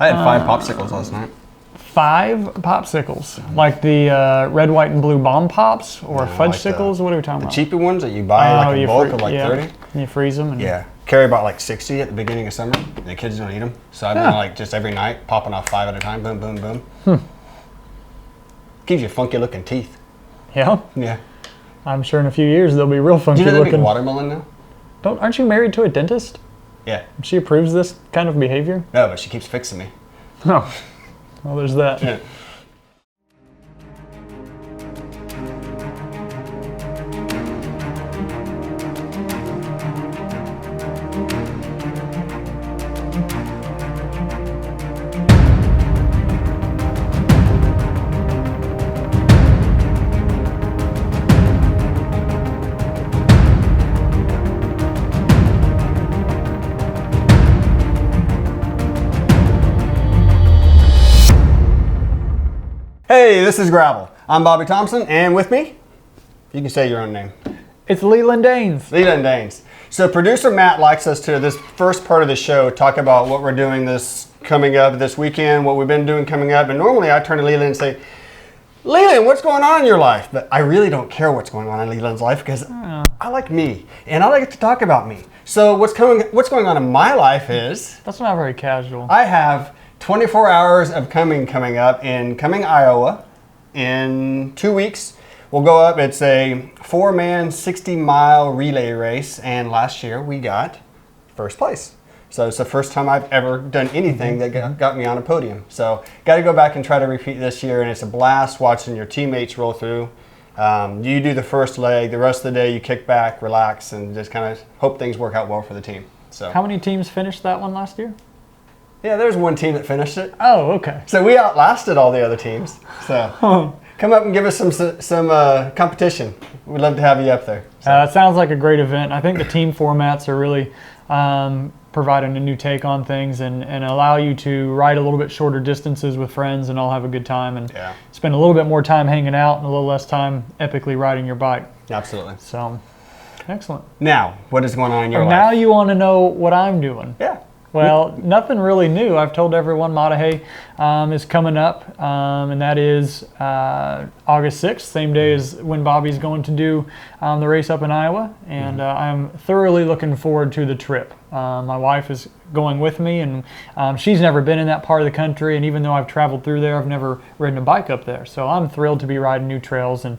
I had 5 popsicles last night. 5 popsicles, like the red, white, and blue bomb pops, or fudgesicles. What are we talking about? The cheapy ones that you buy like in bulk of like 30. And you freeze them. And yeah. Carrie bought like 60 at the beginning of summer. And the kids don't eat them, so I've been like just every night popping off 5 at a time. Boom, boom, boom. Gives you funky looking teeth. Yeah. Yeah. I'm sure in a few years they'll be real funky looking. Do you know they looking. make watermelon now? Aren't you married to a dentist? Yeah. She approves this kind of behavior? No, but she keeps fixing me. Oh. Well, there's that. Yeah. Hey, this is Gravel. I'm Bobby Thompson, and with me, you can say your own name. It's Leland Danes. Leland Danes. So producer Matt likes us to, this first part of the show, talk about what we're doing this coming up this weekend, what we've been doing coming up, and normally I turn to Leland and say, Leland, what's going on in your life? But I really don't care what's going on in Leland's life because I like me, and I like to talk about me. So what's going on in my life is... That's not very casual. I have 24 hours of coming up in Cumming, Iowa in 2 weeks. We'll go up. It's a 4-man 60-mile relay race, and last year we got first place. So it's the first time I've ever done anything that got me on a podium. So got to go back and try to repeat this year, and it's a blast watching your teammates roll through. You do the first leg. The rest of the day you kick back, relax, and just kind of hope things work out well for the team. So how many teams finished that one last year? Yeah, there's one team that finished it. Oh, okay. So we outlasted all the other teams. So come up and give us some competition. We'd love to have you up there. So. It sounds like a great event. I think the team formats are really providing a new take on things and allow you to ride a little bit shorter distances with friends and all have a good time and spend a little bit more time hanging out and a little less time epically riding your bike. Absolutely. So, excellent. Now, what is going on in your life? Now you want to know what I'm doing. Yeah. Well, nothing really new. I've told everyone Mahahe is coming up, and that is August 6th, same day as when Bobby's going to do the race up in Iowa, and I'm thoroughly looking forward to the trip. My wife is going with me, and she's never been in that part of the country, and even though I've traveled through there, I've never ridden a bike up there. So I'm thrilled to be riding new trails and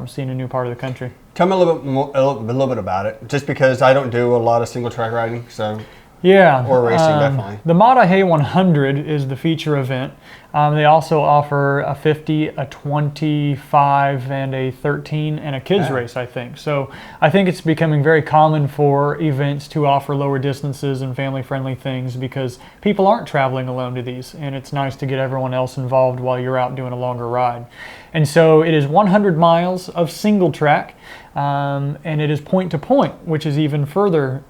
seeing a new part of the country. Tell me a little bit about it, just because I don't do a lot of single track riding, so... Yeah. Or racing, definitely. The Mahahe 100 is the feature event. They also offer a 50, a 25, and a 13, and a kids race, I think. So I think it's becoming very common for events to offer lower distances and family-friendly things because people aren't traveling alone to these, and it's nice to get everyone else involved while you're out doing a longer ride. And so it is 100 miles of single track, and it is point to point, which is even further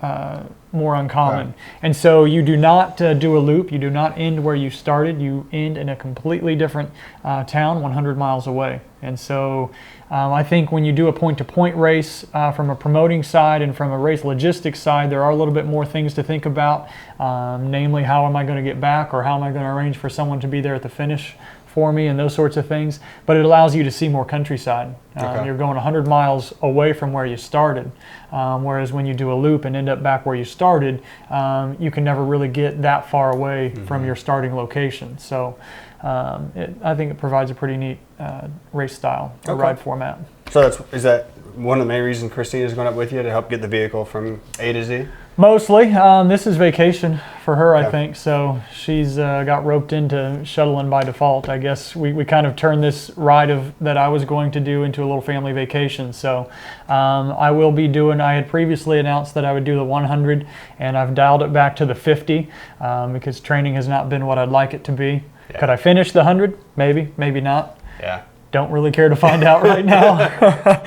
more uncommon. Right. And so you do not do a loop. You do not end where you started. You end in a completely different town 100 miles away. And so I think when you do a point-to-point race from a promoting side and from a race logistics side, there are a little bit more things to think about, namely how am I going to get back or how am I going to arrange for someone to be there at the finish for me and those sorts of things. But it allows you to see more countryside. You're going 100 miles away from where you started, whereas when you do a loop and end up back where you started, you can never really get that far away from your starting location. So I think it provides a pretty neat race style or ride format. So is that one of the main reasons Christina's going up with you, to help get the vehicle from A to Z? Mostly. This is vacation for her, I think. So she's got roped into shuttling by default. I guess we kind of turned this ride that I was going to do into a little family vacation. So I will be doing, I had previously announced that I would do the 100, and I've dialed it back to the 50 because training has not been what I'd like it to be. Yeah. Could I finish the 100? Maybe, maybe not. Yeah. Don't really care to find out right now.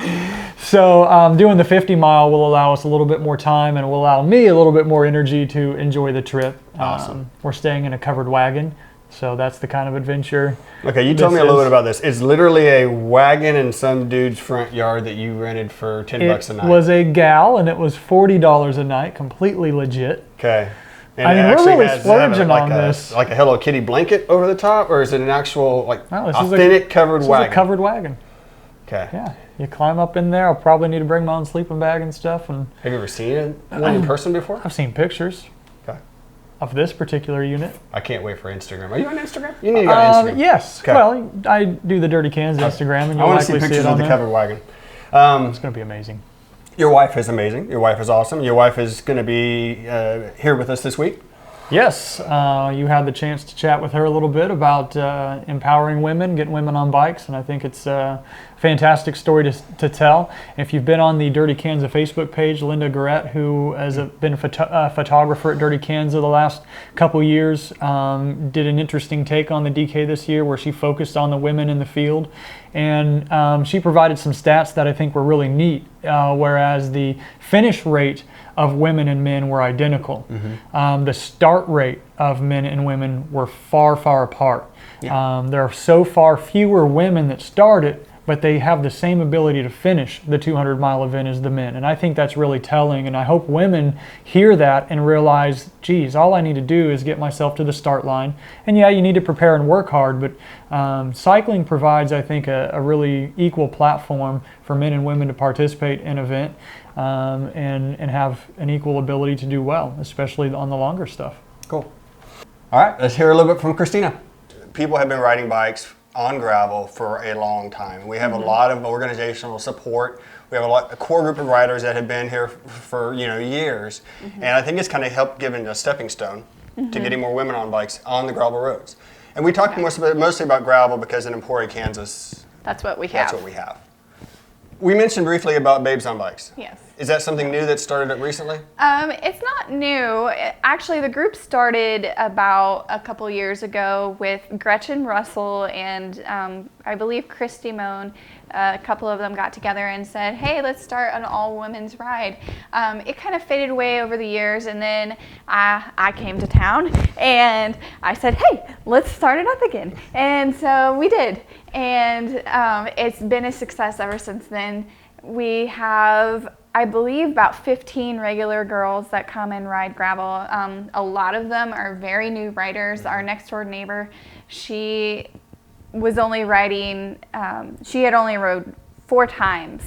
So doing the 50 mile will allow us a little bit more time and will allow me a little bit more energy to enjoy the trip. Awesome. We're staying in a covered wagon, so that's the kind of adventure. Okay, you told me a little bit about this. It's literally a wagon in some dude's front yard that you rented for $10 a night. It was a gal, and it was $40 a night, completely legit. Okay. And I mean, it we're actually really has splurging like on this. like a Hello Kitty blanket over the top, or is it an actual like No, this authentic covered This wagon? is a covered wagon. Okay. Yeah, you climb up in there. I'll probably need to bring my own sleeping bag and stuff. And Have you ever seen one in person before? I've seen pictures Okay. of this particular unit. I can't wait for Instagram. Are you on Instagram? You need to go on Instagram. Yes. Okay. Well, I do the Dirty Cans Instagram, and I you'll want to see likely see pictures it of on the there. covered wagon. It's going to be amazing. Your wife is amazing. Your wife is awesome. Your wife is going to be here with us this week. Yes, you had the chance to chat with her a little bit about empowering women, getting women on bikes, and I think it's a fantastic story to tell. If you've been on the Dirty Kansas Facebook page, Linda Garrett, who has been a photographer at Dirty Kansas the last couple years, did an interesting take on the DK this year where she focused on the women in the field. And she provided some stats that I think were really neat, whereas the finish rate of women and men were identical. The start rate of men and women were far, far apart. Yeah. There are so far fewer women that start it, but they have the same ability to finish the 200-mile event as the men. And I think that's really telling, and I hope women hear that and realize, geez, all I need to do is get myself to the start line. And yeah, you need to prepare and work hard, but cycling provides, I think, a really equal platform for men and women to participate in an event and have an equal ability to do well, especially on the longer stuff. Cool. All right, let's hear a little bit from Christina. People have been riding bikes on gravel for a long time. We have a lot of organizational support. We have a core group of riders that have been here for years, and I think it's kind of helped giving a stepping stone to getting more women on bikes on the gravel roads. And we talk mostly about gravel because in Emporia, Kansas, that's what we have. That's what we have. We mentioned briefly about Babes on Bikes. Yes. Is that something new that started recently? It's not new. Actually, the group started about a couple years ago with Gretchen Russell and I believe Christy Moan. A couple of them got together and said, hey, let's start an all-women's ride. It kind of faded away over the years, and then I came to town and I said, hey, let's start it up again. And so we did. And it's been a success ever since then. We have, I believe, about 15 regular girls that come and ride gravel. A lot of them are very new riders. Our next door neighbor, she was only riding, she had only rode 4 times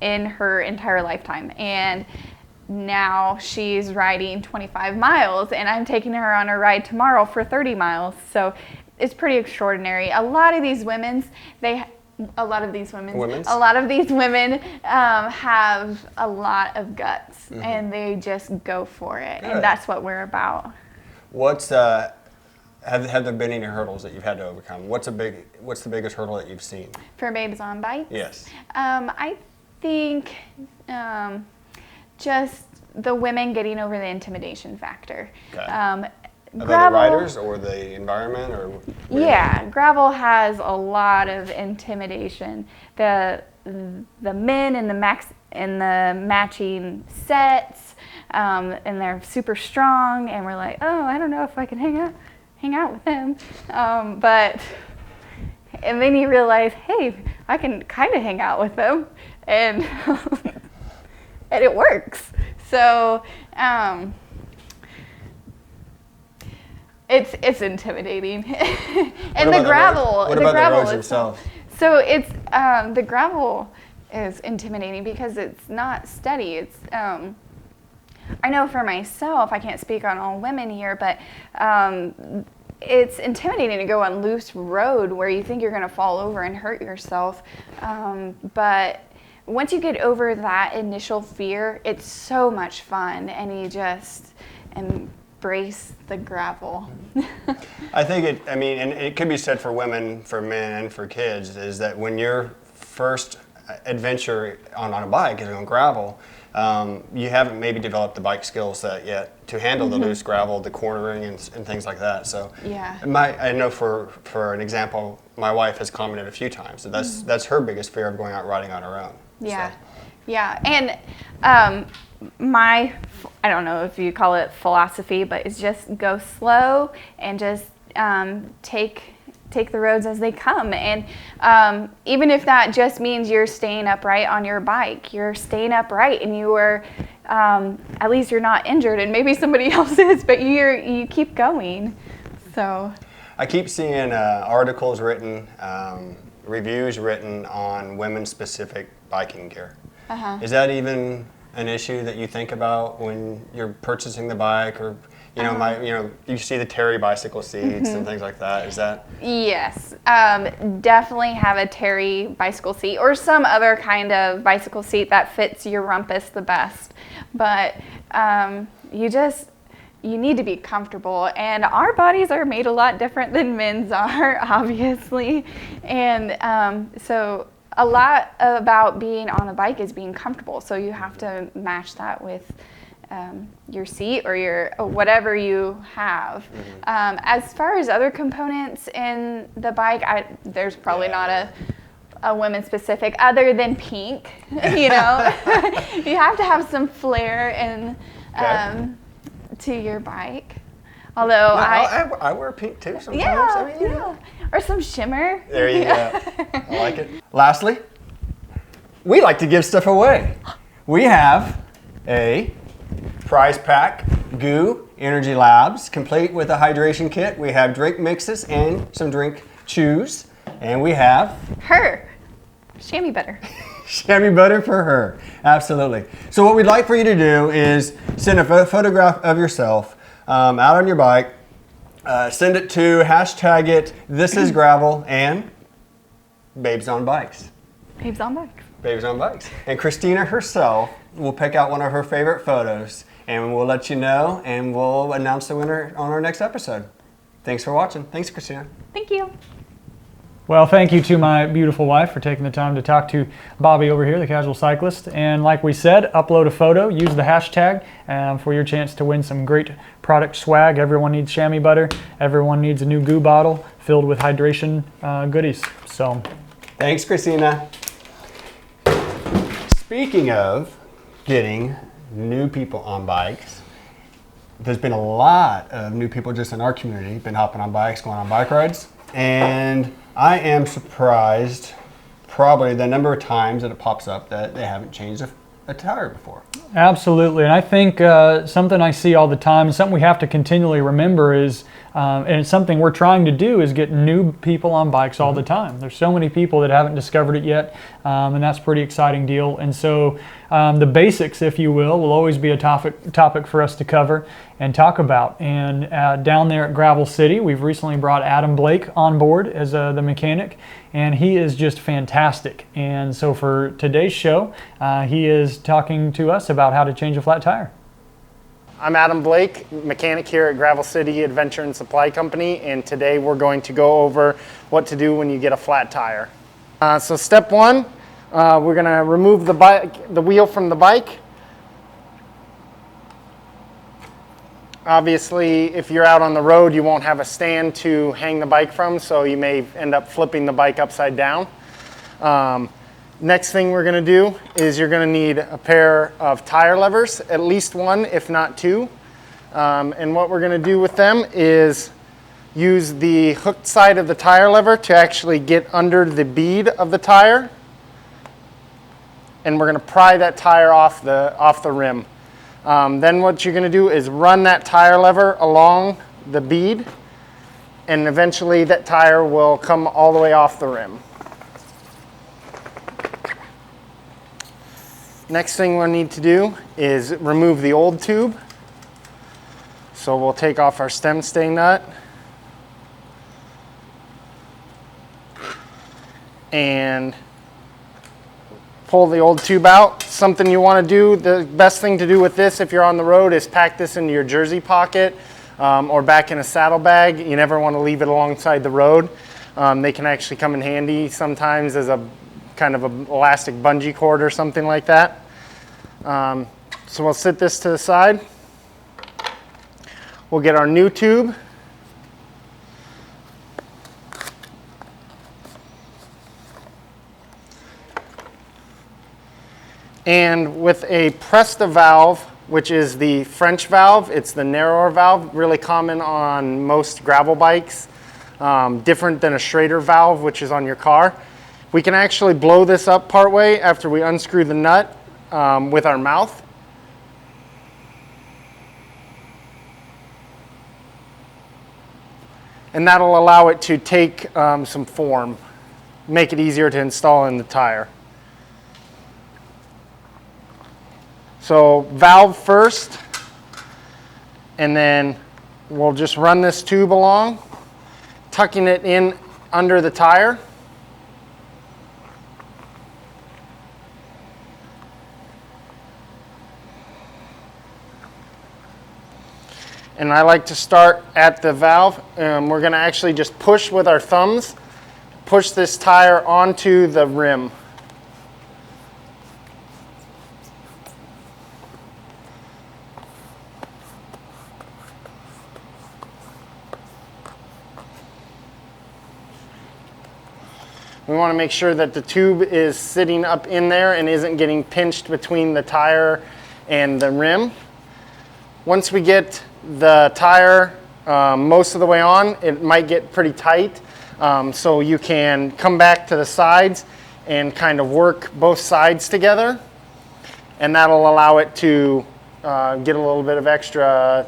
in her entire lifetime. And now she's riding 25 miles, and I'm taking her on a ride tomorrow for 30 miles. So it's pretty extraordinary. A lot of these women have a lot of lot of guts, and they just go for it. Good. And that's what we're about. What's have there been any hurdles that you've had to overcome? What's the biggest hurdle that you've seen for Babes on Bikes? Yes. I think just the women getting over the intimidation factor. Okay. Gravel, the riders or the environment, or yeah, gravel has a lot of intimidation. The men in the matching sets, and they're super strong, and we're like, oh, I don't know if I can hang out with them, and then you realize, hey, I can kind of hang out with them, and and it works. So. It's intimidating, and the gravel. What about the roads themselves? So it's the gravel is intimidating because it's not steady. It's I know for myself, I can't speak on all women here, but it's intimidating to go on loose road where you think you're going to fall over and hurt yourself. But once you get over that initial fear, it's so much fun, and you just embrace the gravel. I think and it could be said for women, for men, and for kids, is that when your first adventure on a bike is on gravel, you haven't maybe developed the bike skill set yet to handle the loose gravel, the cornering, and things like that. So yeah. I know for an example, my wife has commented a few times that that's her biggest fear of going out riding on her own. Yeah, so. Yeah, and I don't know if you call it philosophy, but it's just go slow and just take the roads as they come. And even if that just means you're staying upright on your bike, you're staying upright and you are at least you're not injured, and maybe somebody else is, but you keep going. So I keep seeing articles written, reviews written on women-specific biking gear. Is that even an issue that you think about when you're purchasing the bike, or you see the Terry bicycle seats and things like that? Is that? Yes, definitely have a Terry bicycle seat or some other kind of bicycle seat that fits your rumpus the best. But you need to be comfortable, and our bodies are made a lot different than men's are, obviously. And so a lot about being on a bike is being comfortable. So you have to match that with your seat or whatever you have. As far as other components in the bike, there's probably not a women specific other than pink. You have to have some flair and to your bike. Although I wear pink too sometimes. Yeah. Or some shimmer. There you go. I like it. Lastly, we like to give stuff away. We have a prize pack, Goo Energy Labs, complete with a hydration kit. We have drink mixes and some drink chews. And we have her chamois butter. Chamois butter for her. Absolutely. So what we'd like for you to do is send a photograph of yourself out on your bike. Send it to hashtag it This Is Gravel and Babes on Bikes. Babes on Bikes. Babes on Bikes. And Christina herself will pick out one of her favorite photos, and we'll let you know, and we'll announce the winner on our next episode. Thanks for watching. Thanks, Christina. Thank you. Well, thank you to my beautiful wife for taking the time to talk to Bobby over here, the casual cyclist. And like we said, upload a photo, use the hashtag for your chance to win some great product swag. Everyone needs chamois butter. Everyone needs a new Goo bottle filled with hydration goodies. So, thanks, Christina. Speaking of getting new people on bikes, there's been a lot of new people just in our community, been hopping on bikes, going on bike rides. And I am surprised probably the number of times that it pops up that they haven't changed a tire before. Absolutely. And I think something I see all the time, and something we have to continually remember is, and it's something we're trying to do, is get new people on bikes all the time. There's so many people that haven't discovered it yet, and that's a pretty exciting deal. And so the basics, if you will always be a topic for us to cover and talk about. And down there at Gravel City, we've recently brought Adam Blake on board as the mechanic, and he is just fantastic. And so for today's show, he is talking to us about how to change a flat tire. I'm Adam Blake, mechanic here at Gravel City Adventure and Supply Company, and today we're going to go over what to do when you get a flat tire. So step one, we're going to remove the wheel from the bike. Obviously, if you're out on the road, you won't have a stand to hang the bike from, so you may end up flipping the bike upside down. Next thing we're going to do is you're going to need a pair of tire levers, at least one, if not two. And what we're going to do with them is use the hooked side of the tire lever to actually get under the bead of the tire. And we're going to pry that tire off the rim. Then what you're going to do is run that tire lever along the bead, and eventually that tire will come all the way off the rim. Next thing we'll need to do is remove the old tube. So we'll take off our stem stay nut and pull the old tube out. Something you want to do, the best thing to do with this if you're on the road is pack this into your jersey pocket or back in a saddlebag. You never want to leave it alongside the road. They can actually come in handy sometimes as a kind of an elastic bungee cord or something like that. So we'll sit this to the side. We'll get our new tube. And with a Presta valve, which is the French valve, it's the narrower valve, really common on most gravel bikes, different than a Schrader valve, which is on your car. We can actually blow this up partway after we unscrew the nut with our mouth. and that'll allow it to take some form, make it easier to install in the tire. So valve first, and then we'll just run this tube along, tucking it in under the tire. And I like to start at the valve. We're going to actually just push with our thumbs, push this tire onto the rim. We want to make sure that the tube is sitting up in there and isn't getting pinched between the tire and the rim. Once we get the tire most of the way on, it might get pretty tight. So you can come back to the sides and kind of work both sides together. And that'll allow it to get a little bit of extra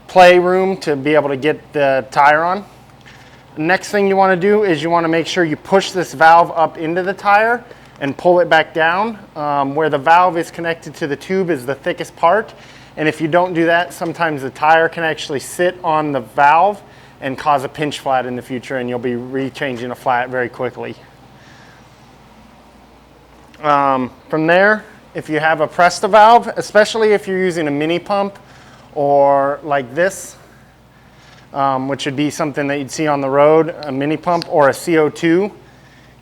play room to be able to get the tire on. Next thing you want to do is you want to make sure you push this valve up into the tire and pull it back down. Where the valve is connected to the tube is the thickest part, and if you don't do that, sometimes the tire can actually sit on the valve and cause a pinch flat in the future, and you'll be re-changing a flat very quickly. From there, if you have a Presta valve, especially if you're using a mini pump or like this, which would be something that you'd see on the road, a mini pump or a CO2,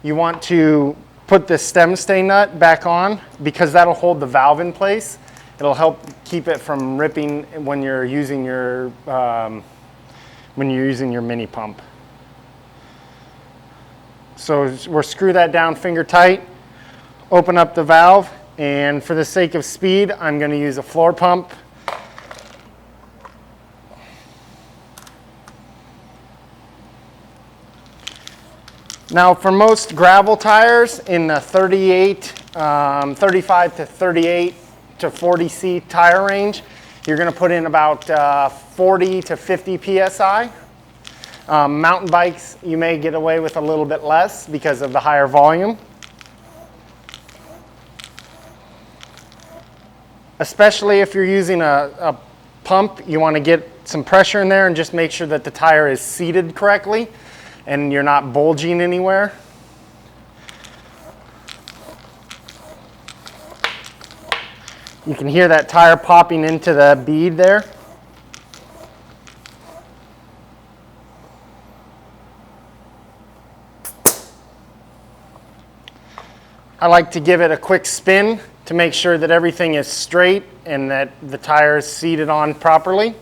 you want to put the stem stay nut back on because that'll hold the valve in place. It'll help keep it from ripping when you're using your mini pump. So we'll screw that down finger tight, open up the valve, and for the sake of speed, I'm going to use a floor pump. Now for most gravel tires in the 35 to 38 to 40C tire range, you're going to put in about 40 to 50 PSI. Mountain bikes, you may get away with a little bit less because of the higher volume. Especially if you're using a pump, you want to get some pressure in there and just make sure that the tire is seated correctly and you're not bulging anywhere. You can hear that tire popping into the bead there. I like to give it a quick spin to make sure that everything is straight and that the tire is seated on properly.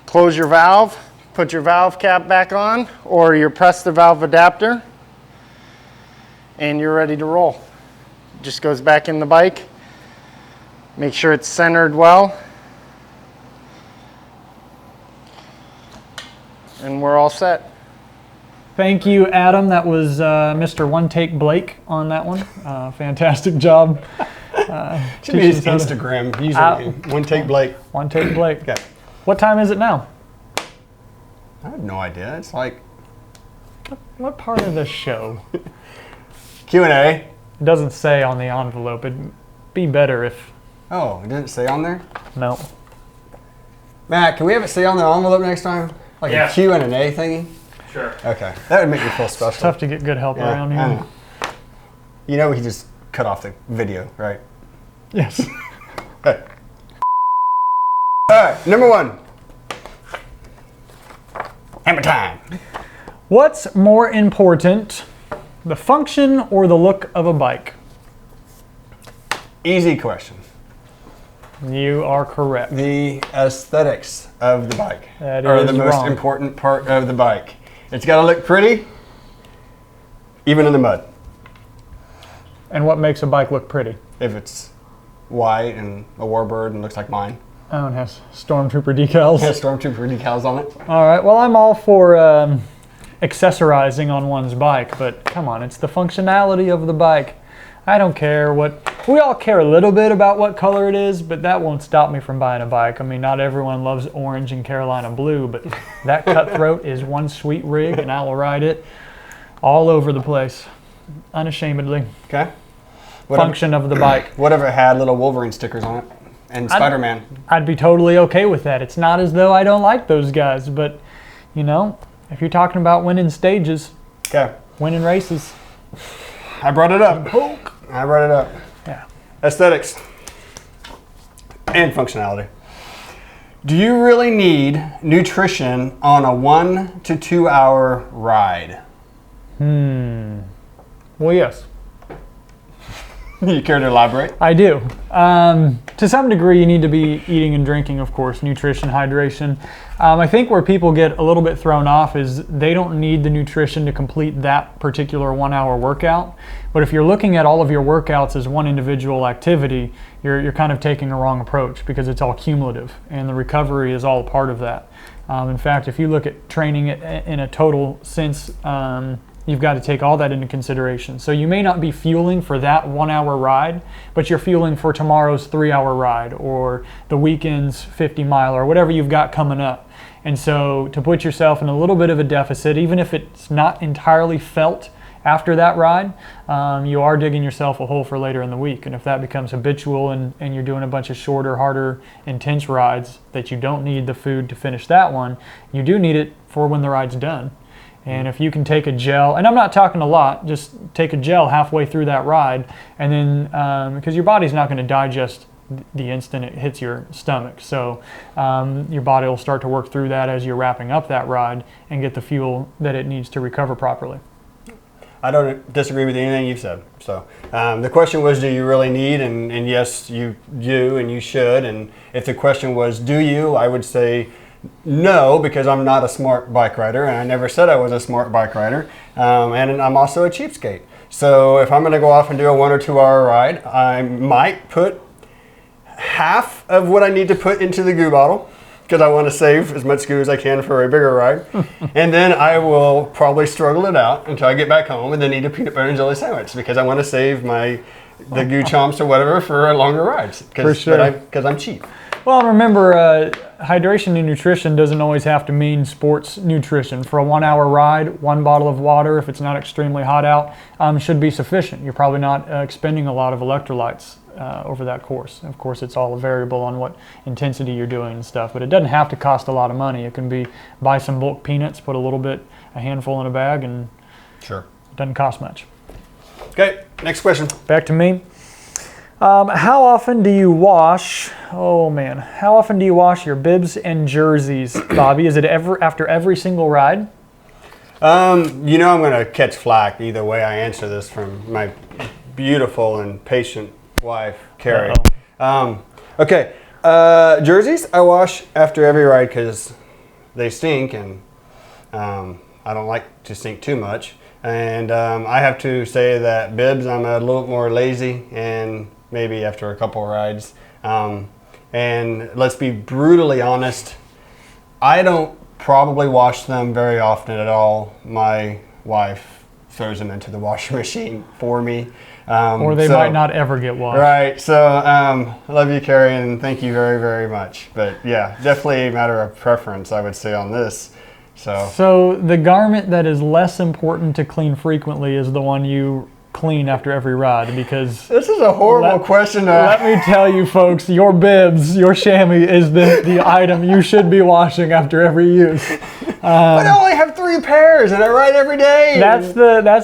Close your valve, put your valve cap back on, or your Presta valve adapter, and you're ready to roll. Just goes back in the bike. Make sure it's centered well. And we're all set. Thank you, Adam. That was Mr. One Take Blake on that one. Fantastic job. Should be his Instagram username. One Take Blake. One Take Blake. Okay. What time is it now? I have no idea. It's like What part of the show? Q&A. It doesn't say on the envelope. It'd be better if... Oh, it didn't say on there? No. Matt, can we have it say on the envelope next time? Like a Q and an A thingy? Sure. Okay. That would make me feel special. It's tough to get good help around I here. know. You know we can just cut off the video, right? Yes. Okay. All right, number one. Hammer time. What's more important, the function or the look of a bike? Easy question. You are correct. The aesthetics of the bike That are is the most wrong. important part of the bike. It's got to look pretty, even in the mud. And what makes a bike look pretty? If it's white and a warbird and looks like mine. Oh, it has Stormtrooper decals. It has Stormtrooper decals on it. All right, well, I'm all for accessorizing on one's bike, but come on, it's the functionality of the bike. I don't care what we all care a little bit about what color it is, but that won't stop me from buying a bike. I mean, not everyone loves orange and Carolina blue, but that Cutthroat is one sweet rig, and I will ride it all over the place, unashamedly. Okay. Function of the bike. Whatever had little Wolverine stickers on it and Spider-Man. I'd be totally okay with that. It's not as though I don't like those guys, but, you know, if you're talking about winning stages, Okay. winning races. I brought it up. I brought it up. Yeah. Aesthetics and functionality. Do you really need nutrition on a 1 to 2 hour ride? Well, yes. You care to elaborate? I do. To some degree, you need to be eating and drinking, of course, nutrition, hydration. I think where people get a little bit thrown off is they don't need the nutrition to complete that particular 1 hour workout. But if you're looking at all of your workouts as one individual activity, you're kind of taking a wrong approach because it's all cumulative and the recovery is all a part of that. In fact, if you look at training in a total sense, you've got to take all that into consideration. So you may not be fueling for that 1 hour ride, but you're fueling for tomorrow's 3 hour ride or the weekend's 50 mile or whatever you've got coming up. And so to put yourself in a little bit of a deficit, even if it's not entirely felt after that ride, you are digging yourself a hole for later in the week. And if that becomes habitual and you're doing a bunch of shorter, harder, intense rides that you don't need the food to finish that one, you do need it for when the ride's done. And if you can take a gel, and I'm not talking a lot, just take a gel halfway through that ride, and then, because your body's not going to digest the instant it hits your stomach. So your body will start to work through that as you're wrapping up that ride and get the fuel that it needs to recover properly. I don't disagree with anything you've said. So the question was, do you really need? And yes, you do, and you should. And if the question was, do you, I would say no, because I'm not a smart bike rider, and I never said I was a smart bike rider. And I'm also a cheapskate. So if I'm going to go off and do a 1 or 2 hour ride, I might put half of what I need to put into the goo bottle, because I want to save as much goo as I can for a bigger ride. And then I will probably struggle it out until I get back home and then eat a peanut butter and jelly sandwich, because I want to save the goo chomps or whatever for a longer ride. For sure. Because I'm cheap. Well, remember, hydration and nutrition doesn't always have to mean sports nutrition. For a 1 hour ride, 1 bottle of water, if it's not extremely hot out, should be sufficient. You're probably not expending a lot of electrolytes over that course. Of course, it's all a variable on what intensity you're doing and stuff, but it doesn't have to cost a lot of money. It can be buy some bulk peanuts, put a handful in a bag, and sure, it doesn't cost much. Okay, next question. Back to me. How often do you wash? Oh man, how often do you wash your bibs and jerseys, Bobby? Is it after every single ride? I'm going to catch flack either way I answer this from my beautiful and patient wife, Carrie. Okay, jerseys I wash after every ride because they stink, and I don't like to stink too much. And I have to say that bibs, I'm a little more lazy, and maybe after a couple rides. And let's be brutally honest, I don't probably wash them very often at all. My wife throws them into the washing machine for me. Or they might not ever get washed. Right, so I love you, Carrie, and thank you very, very much. But yeah, definitely a matter of preference, I would say, on this. So the garment that is less important to clean frequently is the one you clean after every ride, because this is a horrible question. Let me tell you, folks, your bibs, your chamois is the item you should be washing after every use. But I only have 3 pairs, and I ride every day. That's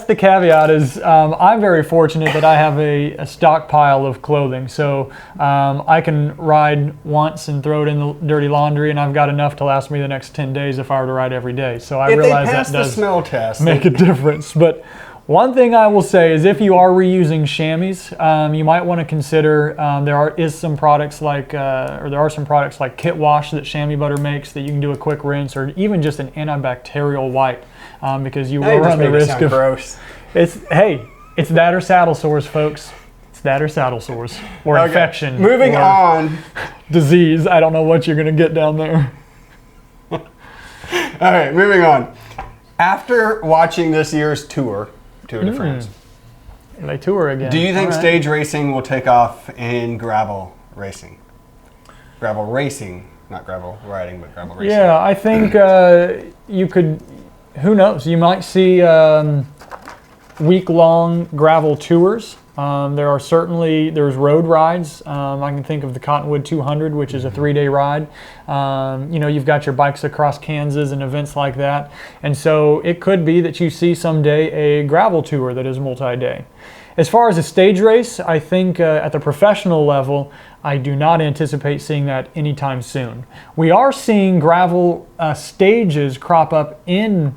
the caveat. Is I'm very fortunate that I have a stockpile of clothing, so I can ride once and throw it in the dirty laundry, and I've got enough to last me the next 10 days if I were to ride every day. So I realize that does the smell test, make a difference, but. One thing I will say is if you are reusing chamois, you might want to consider there are some products like Kit Wash that Chamois Butter makes that you can do a quick rinse, or even just an antibacterial wipe, because you will run the risk of gross. It's that or saddle sores, folks. It's that or saddle sores or infection. Moving on. Disease. I don't know what you're gonna get down there. All right, moving on. After watching this year's Tour de France, They tour again. Do you think All right. stage racing will take off in gravel racing? Gravel racing, not gravel riding, but gravel racing. Yeah, I think you could. Who knows? You might see week-long gravel tours. There's road rides. I can think of the Cottonwood 200, which is a 3-day ride. You've got your Bikes Across Kansas and events like that. And so it could be that you see someday a gravel tour that is multi-day. As far as a stage race, I think at the professional level, I do not anticipate seeing that anytime soon. We are seeing gravel stages crop up in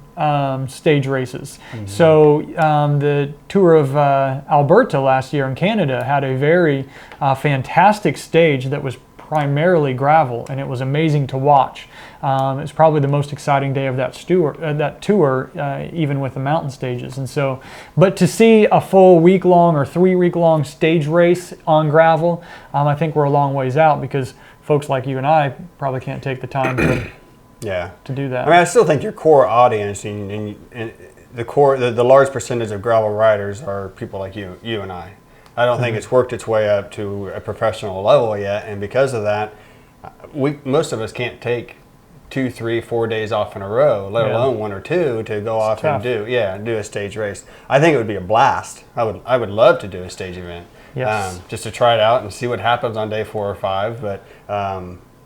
stage races. Mm-hmm. So the Tour of Alberta last year in Canada had a very fantastic stage that was primarily gravel, and it was amazing to watch. It's probably the most exciting day of that tour, even with the mountain stages. And so, but to see a full week-long or 3-week-long stage race on gravel, I think we're a long ways out, because folks like you and I probably can't take the time to do that. I mean, I still think your core audience and the large percentage of gravel riders are people like you and I. I don't think it's worked its way up to a professional level yet, and because of that, most of us can't take 2, 3, 4 days off in a row, let alone 1 or 2, to go off and do a stage race. I think it would be a blast. I would love to do a stage event, just to try it out and see what happens on day 4 or 5. But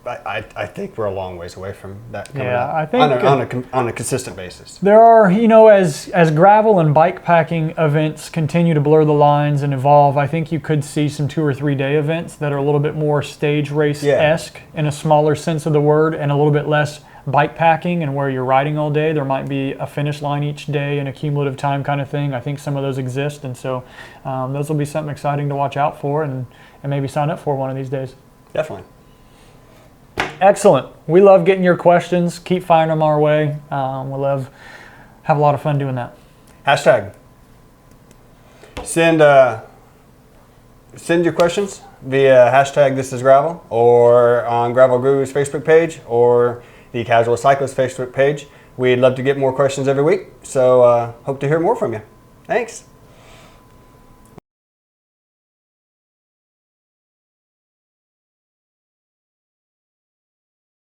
I think we're a long ways away from that coming up I think on a consistent basis. There are, as gravel and bike packing events continue to blur the lines and evolve, I think you could see some 2 or 3 day events that are a little bit more stage race-esque in a smaller sense of the word, and a little bit less bike packing and where you're riding all day. There might be a finish line each day and a cumulative time kind of thing. I think some of those exist, and so those will be something exciting to watch out for and maybe sign up for one of these days. Definitely. Excellent. We love getting your questions. Keep firing them our way. Have a lot of fun doing that. Hashtag. Send your questions via hashtag This Is Gravel, or on Gravel Guru's Facebook page, or the Casual Cyclist Facebook page. We'd love to get more questions every week, so hope to hear more from you. Thanks.